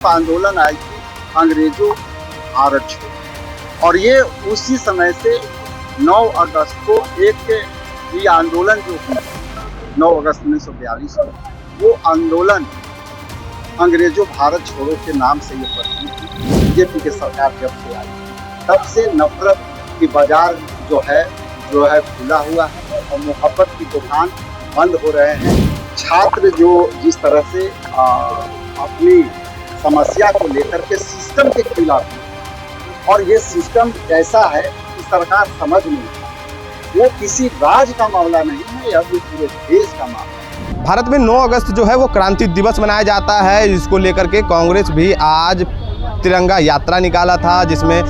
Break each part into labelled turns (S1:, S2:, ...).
S1: आंदोलन आई थी अंग्रेजों भारत छोड़ो, और ये उसी समय से 9 अगस्त को ये आंदोलन जो हुआ 9 अगस्त 1942 में, वो आंदोलन अंग्रेजों भारत छोड़ो के नाम से ये प्रसिद्ध थी। बीजेपी की सरकार जब से आई तब से नफरत की बाजार जो है खुला हुआ है और मोहब्बत की दुकान बंद हो रहे हैं। छात्र जो जिस तरह से अपनी समस्या को लेकर के सिस्टम के खिलाफ है, और ये सिस्टम ऐसा है कि सरकार समझ नहीं, वो किसी राज्य का मामला नहीं है, यह पूरे देश का मामला है।
S2: भारत में 9 अगस्त जो है वो क्रांति दिवस मनाया जाता है, जिसको लेकर के कांग्रेस भी आज तिरंगा यात्रा निकाला था, जिसमें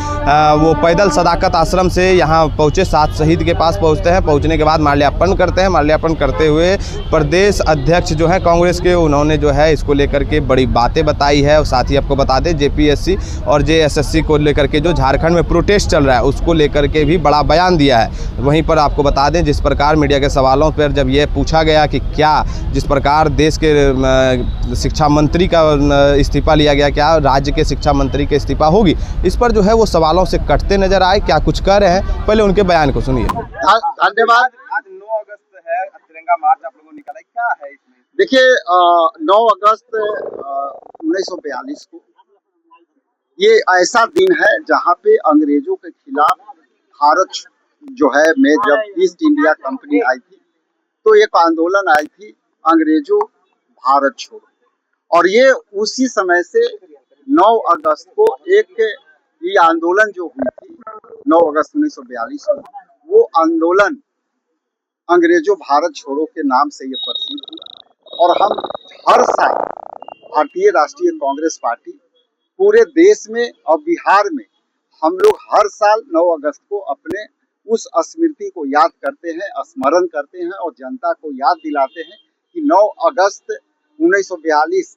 S2: वो पैदल सदाकत आश्रम से यहाँ पहुँचे, 7 शहीद के पास पहुँचते हैं। पहुँचने के बाद माल्यार्पण करते हैं। माल्यार्पण करते हुए प्रदेश अध्यक्ष जो है कांग्रेस के, उन्होंने जो है इसको लेकर के बड़ी बातें बताई है। और साथ ही आपको बता दें जेपीएससी और जेएसएससी को लेकर के जो झारखंड में प्रोटेस्ट चल रहा है उसको लेकर के भी बड़ा बयान दिया है। वहीं पर आपको बता दें, जिस प्रकार मीडिया के सवालों पर जब ये पूछा गया कि क्या जिस प्रकार देश के शिक्षा मंत्री का इस्तीफा लिया गया, क्या राज्य के शिक्षा मंत्री के इस्तीफा होगी, इस पर जो है वो सवालों से कटते नजर आए। क्या कुछ कह रहे हैं, पहले उनके बयान को सुनिए।
S1: धन्यवाद।
S3: आज 9 अगस्त है, तिरंगा मार्च आप लोगों ने निकाला, क्या है इसमें?
S1: देखिए 9 अगस्त 1942 को ये ऐसा दिन है जहाँ पे अंग्रेजों के खिलाफ भारत जो है में जब ईस्ट इंडिया कंपनी आई थी तो एक आंदोलन आई थी अंग्रेजों भारत छोड़ो, और ये उसी समय से 9 अगस्त को ये आंदोलन जो हुई थी 9 अगस्त 1942 में, वो आंदोलन अंग्रेजों भारत छोड़ो के नाम से ये प्रसिद्ध हुआ। और हम हर साल भारतीय राष्ट्रीय कांग्रेस पार्टी पूरे देश में और बिहार में हम लोग हर साल 9 अगस्त को अपने उस स्मृति को याद करते हैं, स्मरण करते हैं और जनता को याद दिलाते हैं कि 9 अगस्त 1942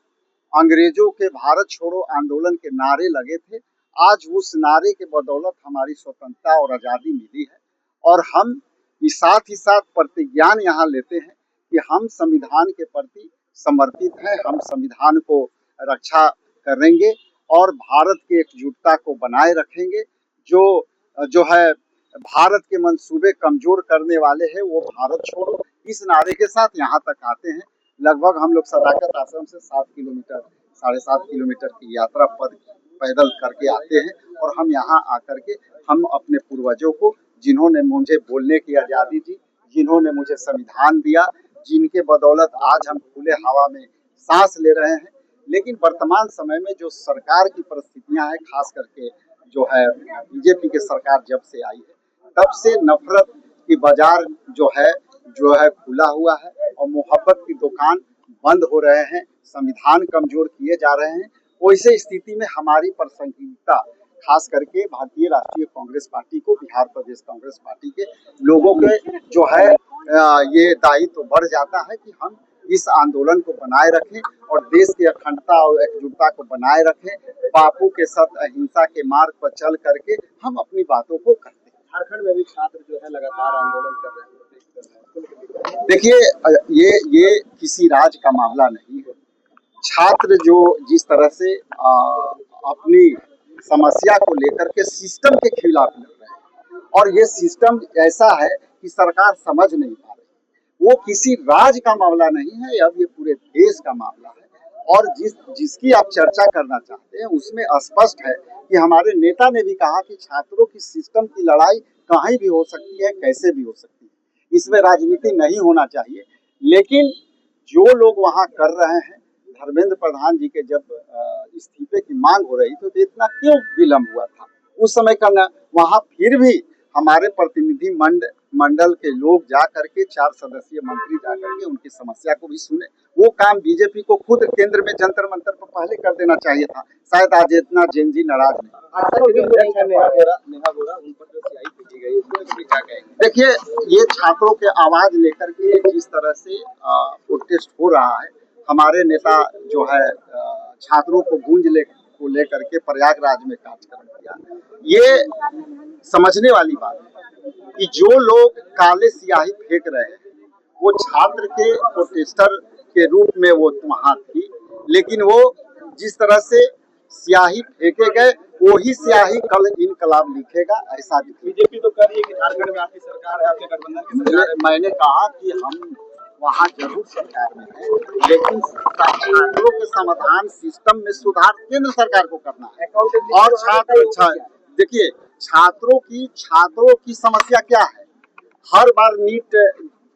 S1: अंग्रेजों के भारत छोड़ो आंदोलन के नारे लगे थे। आज उस नारे के बदौलत हमारी स्वतंत्रता और आज़ादी मिली है, और हम साथ ही साथ प्रतिज्ञान यहाँ लेते हैं कि हम संविधान के प्रति समर्पित हैं, हम संविधान को रक्षा करेंगे और भारत की एकजुटता को बनाए रखेंगे। जो है भारत के मंसूबे कमजोर करने वाले हैं वो भारत छोड़ो, इस नारे के साथ यहाँ तक आते हैं। लगभग हम लोग सदाकत आश्रम से 7 किलोमीटर 7.5 किलोमीटर की यात्रा पैदल करके आते हैं, और हम यहाँ आकर के हम अपने पूर्वजों को, जिन्होंने मुझे बोलने की आज़ादी दी, जिन्होंने मुझे संविधान दिया, जिनके बदौलत आज हम खुले हवा में सांस ले रहे हैं, लेकिन वर्तमान समय में जो सरकार की परिस्थितियां हैं, खास करके जो है बीजेपी की सरकार जब से आई है तब से नफरत की बाजार जो है खुला हुआ है और मोहब्बत की दुकान बंद हो रहे हैं, संविधान कमजोर किए जा रहे हैं। वैसे स्थिति में हमारी प्रासंगिकता, खास करके भारतीय राष्ट्रीय कांग्रेस पार्टी को, बिहार प्रदेश कांग्रेस पार्टी के लोगों के जो है ये दायित्व तो बढ़ जाता है कि हम इस आंदोलन को बनाए रखें और देश की अखंडता और एकजुटता को बनाए रखें। बापू के साथ अहिंसा के मार्ग पर चल करके हम अपनी बातों को करते हैं।
S3: झारखंड में भी छात्र जो है लगातार आंदोलन कर रहे हैं।
S1: देखिए ये किसी राज्य का मामला नहीं है। छात्र जो जिस तरह से अपनी समस्या को लेकर के सिस्टम के खिलाफ लड़ रहे हैं, और ये सिस्टम ऐसा है कि सरकार समझ नहीं पा रही, वो किसी राज्य का मामला नहीं है, अब ये पूरे देश का मामला है। और जिसकी आप चर्चा करना चाहते हैं उसमें स्पष्ट है कि हमारे नेता ने भी कहा कि छात्रों की सिस्टम की लड़ाई कहीं भी हो सकती है, कैसे भी हो सकती है, इसमें राजनीति नहीं होना चाहिए। लेकिन जो लोग वहाँ कर रहे हैं, धर्मेंद्र प्रधान जी के जब इस्तीफे की मांग हो रही थी तो इतना क्यों विलंब हुआ था उस समय का? वहाँ फिर भी हमारे प्रतिनिधि मंडल के लोग जा करके, 4 सदस्यीय मंत्री जा करके उनकी समस्या को भी सुने। वो काम बीजेपी को खुद केंद्र में जंतर मंतर पर पहले कर देना चाहिए था। शायद आज इतना जेनजी नाराज नहीं। देखिए ये छात्रों के आवाज लेकर के जिस तरह से प्रोटेस्ट हो रहा है, हमारे नेता जो है छात्रों को गूंज लेकर के प्रयागराज में कार्यक्रम किया। ये समझने वाली बात है कि जो लोग काले स्याही फेंक रहे हैं वो छात्र के प्रोटेस्टर के रूप में वो वहाँ थी, लेकिन वो जिस तरह से स्याही फेंके गए, वही स्याही कल इनकलाब लिखेगा, ऐसा दिखेगा।
S3: बीजेपी तो कह रही है कि झारखंड में आपकी सरकार है, आपके गठबंधन की सरकार है।
S1: मैंने कहा कि हम वहाँ जरूर सरकार में हैं, लेकिन छात्रों के समाधान सिस्टम में सुधार केंद्र सरकार को करना है। और देखिए छात्रों की समस्या क्या है? हर बार नीट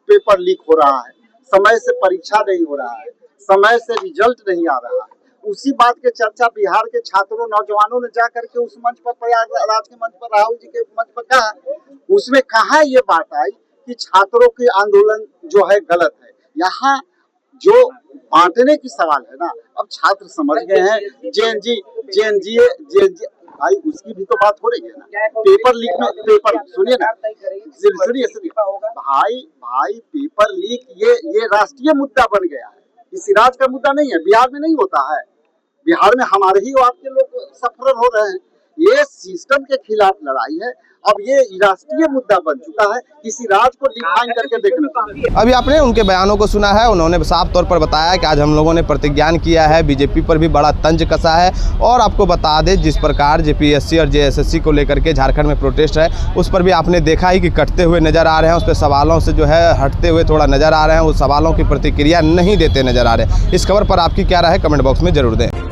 S1: पेपर लीक हो रहा है, समय से परीक्षा नहीं हो रहा है, समय से रिजल्ट नहीं आ रहा है। उसी बात के चर्चा बिहार के छात्रों नौजवानों ने जाकर के उस मंच पर, प्रयागराज के मंच पर, राहुल जी के मंच पर कहा। उसमें कहाँ ये बात आई कि छात्रों के आंदोलन जो है गलत है। यहाँ जो बांटने की सवाल है ना, अब छात्र समझ गए हैं। जेएनजी भाई उसकी भी तो बात हो रही है ना। पेपर लीक में सुनिए भाई पेपर लीक ये राष्ट्रीय मुद्दा बन गया है, किसी राज्य का मुद्दा नहीं है। बिहार में नहीं होता है, बिहार में हमारे ही आपके लोग सफर हो रहे हैं। ये सिस्टम के खिलाफ लड़ाई है, अब ये राष्ट्रीय मुद्दा बन चुका है, किसी राज्य को डिफाइन करके देखने को।
S2: अभी आपने उनके बयानों को सुना है, उन्होंने साफ तौर पर बताया कि आज हम लोगों ने प्रतिज्ञान किया है, बीजेपी पर भी बड़ा तंज कसा है। और आपको बता दें जिस प्रकार जेपीएससी और जेएसएससी को लेकर के झारखंड में प्रोटेस्ट है, उस पर भी आपने देखा ही कि कटते हुए नजर आ रहे हैं, उस पर सवालों से जो है हटते हुए थोड़ा नजर आ रहे हैं, उस सवालों की प्रतिक्रिया नहीं देते नजर आ रहे हैं। इस खबर पर आपकी क्या राय है, कमेंट बॉक्स में जरूर दें।